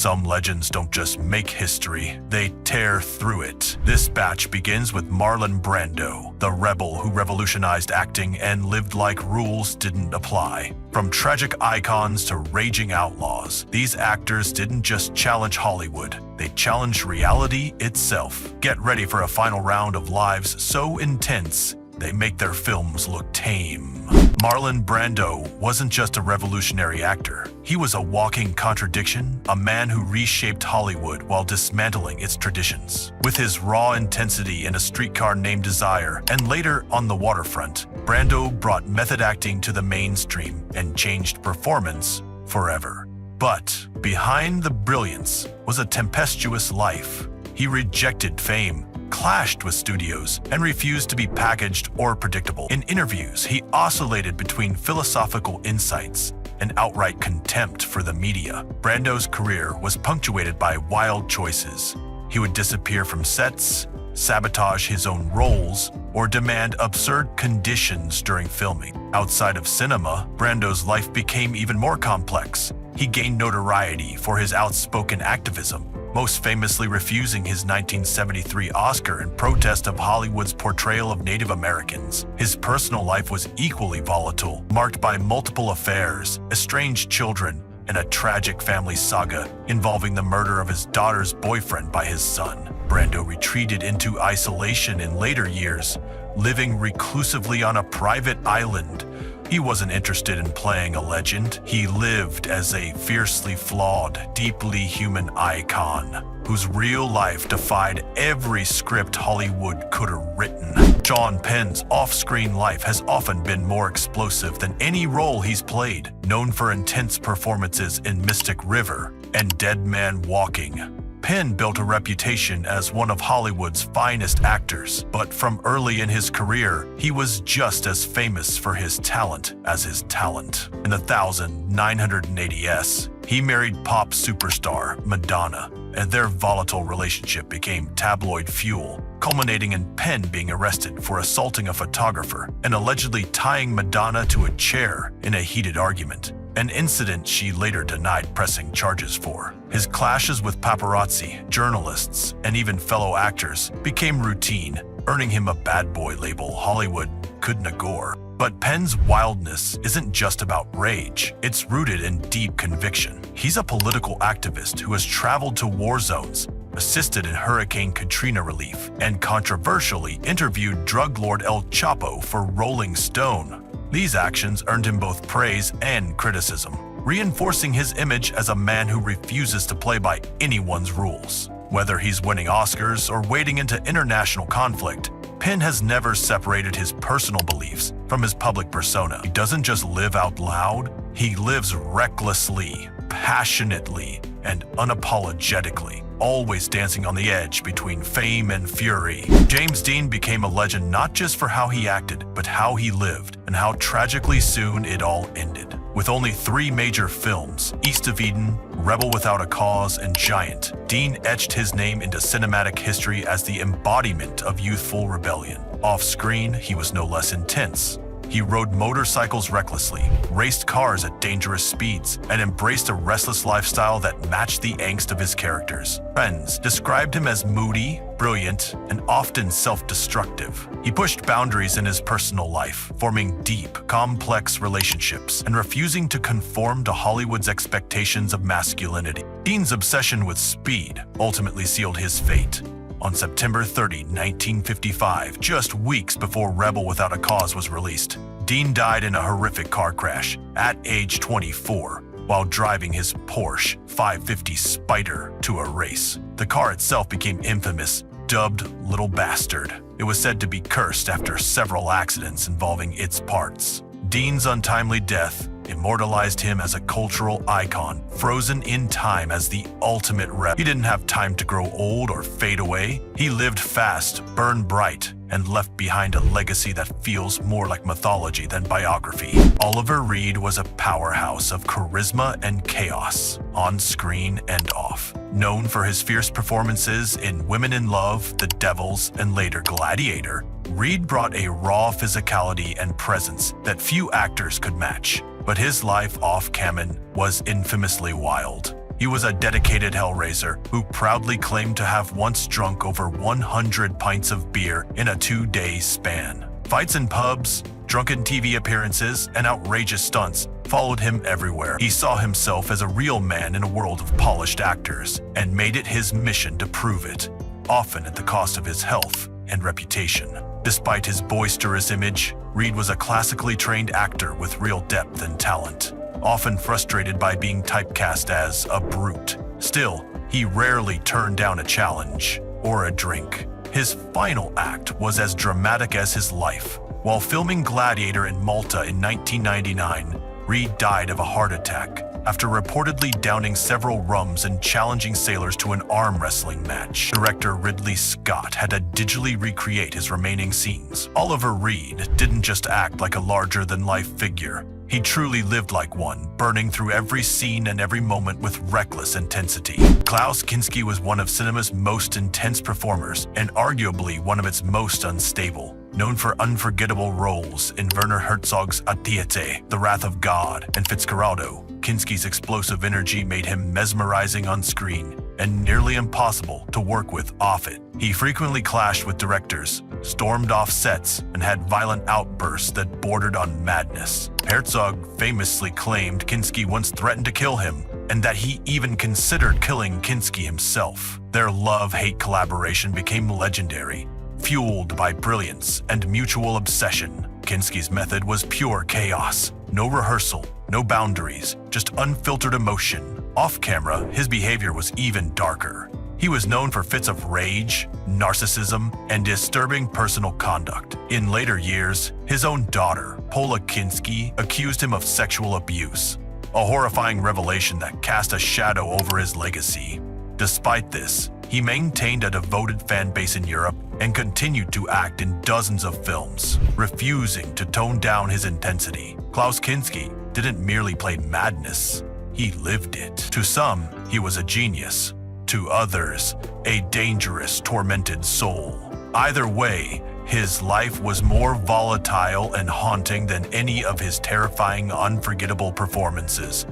Some legends don't just make history, they tear through it. This batch begins with Marlon Brando, the rebel who revolutionized acting and lived like rules didn't apply. From tragic icons to raging outlaws, these actors didn't just challenge Hollywood, they challenged reality itself. Get ready for a final round of lives so intense, they make their films look tame. Marlon Brando wasn't just a revolutionary actor. He was a walking contradiction, a man who reshaped Hollywood while dismantling its traditions. With his raw intensity in A Streetcar Named Desire and later On the Waterfront, Brando brought method acting to the mainstream and changed performance forever. But behind the brilliance was a tempestuous life. He rejected fame, clashed with studios, and refused to be packaged or predictable. In interviews, he oscillated between philosophical insights and outright contempt for the media. Brando's career was punctuated by wild choices. He would disappear from sets, sabotage his own roles, or demand absurd conditions during filming. Outside of cinema, Brando's life became even more complex. He gained notoriety for his outspoken activism, most famously refusing his 1973 Oscar in protest of Hollywood's portrayal of Native Americans. His personal life was equally volatile, marked by multiple affairs, estranged children, and a tragic family saga involving the murder of his daughter's boyfriend by his son. Brando retreated into isolation in later years, living reclusively on a private island. He wasn't interested in playing a legend. He lived as a fiercely flawed, deeply human icon whose real life defied every script Hollywood could have written. Sean Penn's off-screen life has often been more explosive than any role he's played, known for intense performances in Mystic River and Dead Man Walking. Penn built a reputation as one of Hollywood's finest actors, but from early in his career, he was just as famous for his talent as his talent. In 1980s, he married pop superstar Madonna, and their volatile relationship became tabloid fuel, culminating in Penn being arrested for assaulting a photographer and allegedly tying Madonna to a chair in a heated argument, an incident she later denied pressing charges for. His clashes with paparazzi, journalists, and even fellow actors became routine, earning him a bad boy label Hollywood couldn't ignore. But Penn's wildness isn't just about rage, it's rooted in deep conviction. He's a political activist who has traveled to war zones, assisted in Hurricane Katrina relief, and controversially interviewed drug lord El Chapo for Rolling Stone. These actions earned him both praise and criticism, reinforcing his image as a man who refuses to play by anyone's rules. Whether he's winning Oscars or wading into international conflict, Penn has never separated his personal beliefs from his public persona. He doesn't just live out loud, he lives recklessly, passionately, and unapologetically, always dancing on the edge between fame and fury. James Dean became a legend not just for how he acted, but how he lived, and how tragically soon it all ended. With only 3 major films, East of Eden, Rebel Without a Cause, and Giant, Dean etched his name into cinematic history as the embodiment of youthful rebellion. Off-screen, he was no less intense. He rode motorcycles recklessly, raced cars at dangerous speeds, and embraced a restless lifestyle that matched the angst of his characters. Friends described him as moody, brilliant, and often self-destructive. He pushed boundaries in his personal life, forming deep, complex relationships and refusing to conform to Hollywood's expectations of masculinity. Dean's obsession with speed ultimately sealed his fate. On September 30, 1955, just weeks before Rebel Without a Cause was released, Dean died in a horrific car crash at age 24 while driving his Porsche 550 Spider to a race. The car itself became infamous, dubbed Little Bastard. It was said to be cursed after several accidents involving its parts. Dean's untimely death immortalized him as a cultural icon, frozen in time as the ultimate rebel. He didn't have time to grow old or fade away. He lived fast, burned bright, and left behind a legacy that feels more like mythology than biography. Oliver Reed was a powerhouse of charisma and chaos, on screen and off. Known for his fierce performances in Women in Love, The Devils, and later Gladiator, Reed brought a raw physicality and presence that few actors could match. But his life off-camera was infamously wild. He was a dedicated hellraiser who proudly claimed to have once drunk over 100 pints of beer in a 2-day span. Fights in pubs, drunken TV appearances, and outrageous stunts followed him everywhere. He saw himself as a real man in a world of polished actors and made it his mission to prove it, often at the cost of his health and reputation. Despite his boisterous image, Reed was a classically trained actor with real depth and talent, often frustrated by being typecast as a brute. Still, he rarely turned down a challenge or a drink. His final act was as dramatic as his life. While filming Gladiator in Malta in 1999, Reed died of a heart attack after reportedly downing several rums and challenging sailors to an arm wrestling match. Director Ridley Scott had to digitally recreate his remaining scenes. Oliver Reed didn't just act like a larger-than-life figure. He truly lived like one, burning through every scene and every moment with reckless intensity. Klaus Kinski was one of cinema's most intense performers and arguably one of its most unstable. Known for unforgettable roles in Werner Herzog's Atiete, The Wrath of God, and Fitzcarraldo, Kinski's explosive energy made him mesmerizing on screen and nearly impossible to work with off it. He frequently clashed with directors, stormed off sets, and had violent outbursts that bordered on madness. Herzog famously claimed Kinski once threatened to kill him, and that he even considered killing Kinski himself. Their love-hate collaboration became legendary, fueled by brilliance and mutual obsession. Kinski's method was pure chaos. No rehearsal, no boundaries, just unfiltered emotion. Off-camera, his behavior was even darker. He was known for fits of rage, narcissism, and disturbing personal conduct. In later years, his own daughter, Paula Kinski, accused him of sexual abuse, a horrifying revelation that cast a shadow over his legacy. Despite this, he maintained a devoted fan base in Europe and continued to act in dozens of films, refusing to tone down his intensity. Klaus Kinski didn't merely play madness, he lived it. To some, he was a genius. To others, a dangerous, tormented soul. Either way, his life was more volatile and haunting than any of his terrifying, unforgettable performances.